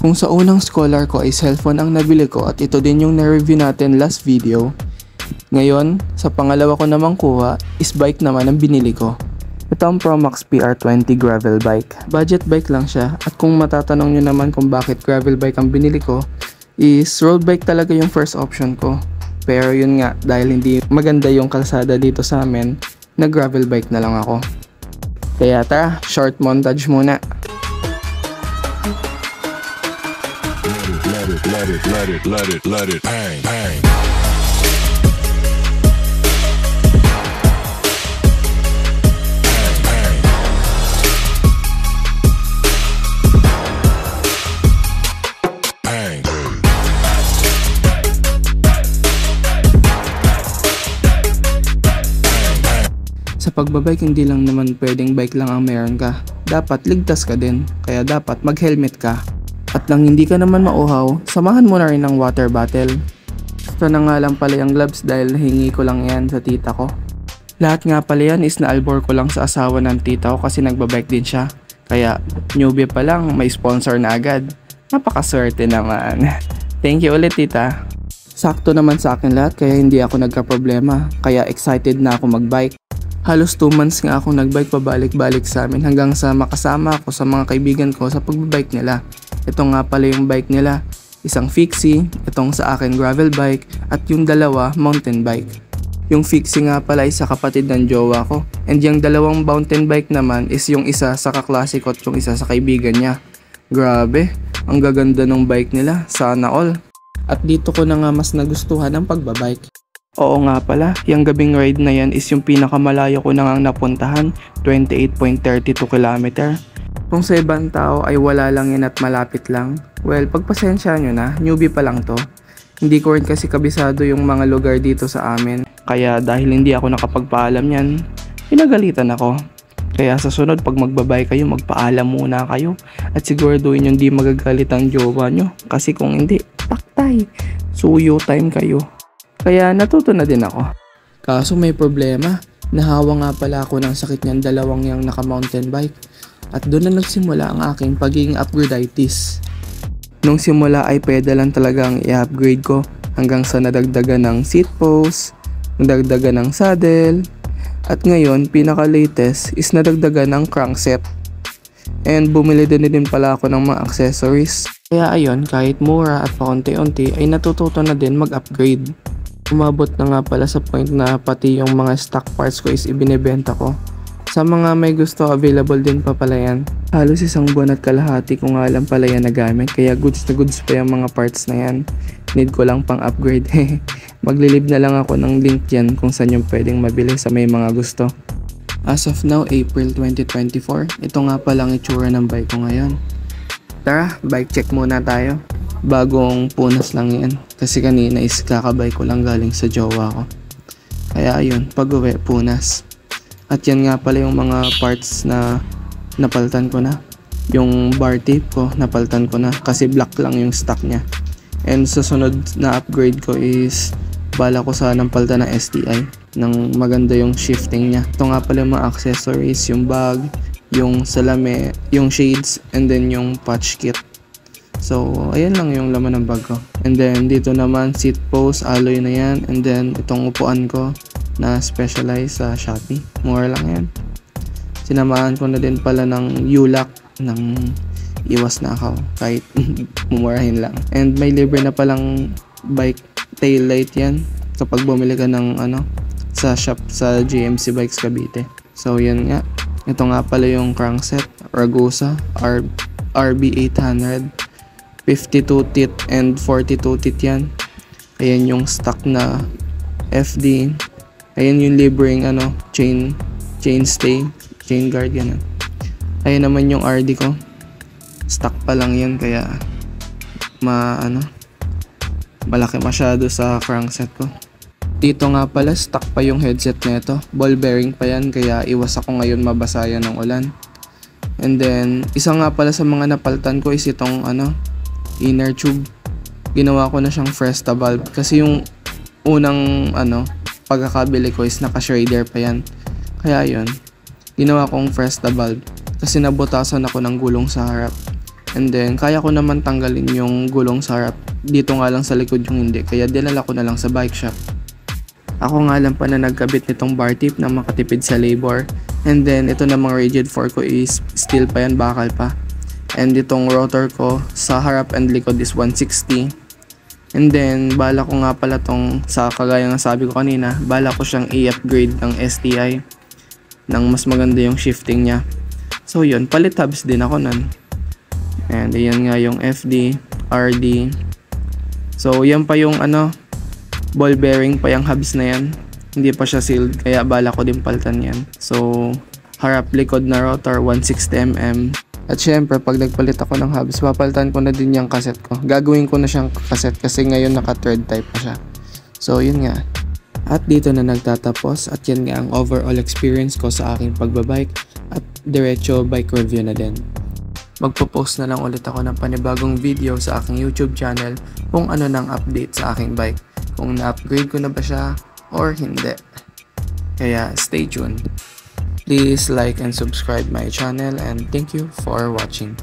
Kung sa unang Scholar ko ay cellphone ang nabili ko at ito din yung na-review natin last video, ngayon sa pangalawa ko namang kuha is bike naman ang binili ko. Ito ang Promax PR20 gravel bike. Budget bike lang siya at kung matatanong nyo naman kung bakit gravel bike ang binili ko, is road bike talaga yung first option ko. Pero yun nga, dahil hindi maganda yung kalsada dito sa amin, nag-gravel bike na lang ako. Kaya tara, short montage muna. Let it, bang, bang. Sa pagbabike hindi lang naman pwedeng bike lang ang meron ka. Dapat ligtas ka din, kaya dapat mag-helmet ka. At nang hindi ka naman mauhaw, samahan mo na rin ng water bottle. Ito na nga lang pala yung gloves dahil nahingi ko lang yan sa tita ko. Lahat nga pala yan is na-albor ko lang sa asawa ng tita ko kasi nagbabike din siya. Kaya newbie pa lang may sponsor na agad. Napakaswerte naman. Thank you ulit tita. Sakto naman sa akin lahat kaya hindi ako nagka-problema. Kaya excited na ako magbike. Halos 2 months nga akong nagbike pabalik-balik sa amin hanggang sa makasama ako sa mga kaibigan ko sa pagbabike nila. Ito nga pala yung bike nila, isang fixie, itong sa akin gravel bike, at yung dalawa mountain bike. Yung fixie nga pala isa kapatid ng jowa ko, and yung dalawang mountain bike naman is yung isa sa kaklase ko at yung isa sa kaibigan niya. Grabe, ang gaganda ng bike nila, sana all. At dito ko na nga mas nagustuhan ang pagbabike. Oo nga pala, yung gabing ride na yan is yung pinakamalayo ko na ngang napuntahan, 28.32 km. Kung sa ibang tao ay wala lang yan at malapit lang, well, pagpasensya nyo na, newbie pa lang to. Hindi ko rin kasi kabisado yung mga lugar dito sa amin, kaya dahil hindi ako nakapagpaalam yan, pinagalitan ako. Kaya sa sunod pag magbabay kayo, magpaalam muna kayo at siguraduhin yung di magagalit ang jowa nyo, kasi kung hindi, paktay, suyo time kayo. Kaya natuto na din ako. Kaso may problema, nahawa nga pala ako ng sakit niyan dalawang yung naka-mountain bike. At doon na nagsimula ang aking pagiging upgraditis. Nung simula ay pwede lang talagang i-upgrade ko hanggang sa nadagdagan ng seat post, nadagdagan ng saddle, at ngayon pinaka-latest is nadagdagan ng crankset. And bumili din pala ako ng mga accessories. Kaya ayun, kahit mura at paunti-unti ay natututo na din mag-upgrade. Umabot na nga pala sa point na pati yung mga stock parts ko is ibinebenta ko. Sa mga may gusto, available din pa pala yan. Halos 1 buwan at kalahati ko nga lang pala yan nagamit, kaya goods na goods pa yung mga parts na yan. Need ko lang pang upgrade. Maglilib na lang ako ng link yan kung saan yung pwedeng mabili sa may mga gusto. As of now, April 2024, ito nga palang itsura ng bike ko ngayon. Tara, bike check muna tayo. Bagong punas lang yan, kasi kanina is kakabike ko lang galing sa jowa ko. Kaya ayun, pag-uwi, punas. At yan nga pala yung mga parts na napalitan ko na. Yung bar tape ko, napalitan ko na kasi black lang yung stock niya. And sa sunod na upgrade ko is bala ko sanang palitan ng STI nang maganda yung shifting niya. Ito nga pala yung mga accessories, yung bag, yung salame, yung shades, and then yung patch kit. So, ayan lang yung laman ng bag ko. And then dito naman seat post, alloy na yan. And then itong upuan ko na specialized sa Shopee. Mura lang yan. Sinamahan ko na din pala ng U-lock ng iwas na ako kahit mumurahin lang. And may libre na palang bike tail light yan kapag bumili ka ng sa shop sa GMC Bikes Cavite. So yan nga. Ito nga pala yung crankset, Ragusa RB800. 52 teeth and 42 teeth yan. Ayan yung stock na FD. Ayan yung libreng chain stay, chain guard yan. Ayan naman yung RD ko. Stock pa lang yan kaya malaki masyado sa crankset ko. Dito nga pala stock pa yung headset nito. Ball bearing pa yan kaya iwas ako ngayon mabasa yan ng ulan. And then isa nga pala sa mga napalitan ko is itong inner tube. Ginawa ko na siyang Fresta valve kasi yung unang pagkakabili ko is naka-Schrader pa yan. Kaya yun, ginawa kong Fresta valve kasi nabutasan ako ng gulong sa harap. And then, kaya ko naman tanggalin yung gulong sa harap. Dito nga lang sa likod yung hindi. Kaya dinala ko na lang sa bike shop. Ako nga lang pa na nagkabit nitong bar tip na makatipid sa labor. And then, ito namang rigid fork ko is steel pa yan, bakal pa. And itong rotor ko sa harap and likod is 160. And then, bala ko nga pala tong, sa kagaya ng sabi ko kanina, bala ko siyang i-upgrade ng STI. Nang mas maganda yung shifting niya. So yun, palit hubs din ako nun. And ayan nga yung FD, RD. So yan pa yung ball bearing pa yung hubs na yan. Hindi pa siya sealed, kaya bala ko din palitan yan. So harap likod na rotor 160mm. At syempre pag nagpalit ako ng hubs, papalitan ko na din yung cassette ko. Gagawin ko na siyang cassette kasi ngayon naka thread type pa siya. So yun nga. At dito na nagtatapos at yan nga ang overall experience ko sa aking pagbabike at diretso bike review na din. Magpo-post na lang ulit ako ng panibagong video sa aking YouTube channel kung ano nang update sa aking bike. Kung na-upgrade ko na ba siya or hindi. Kaya stay tuned. Please like and subscribe my channel and thank you for watching.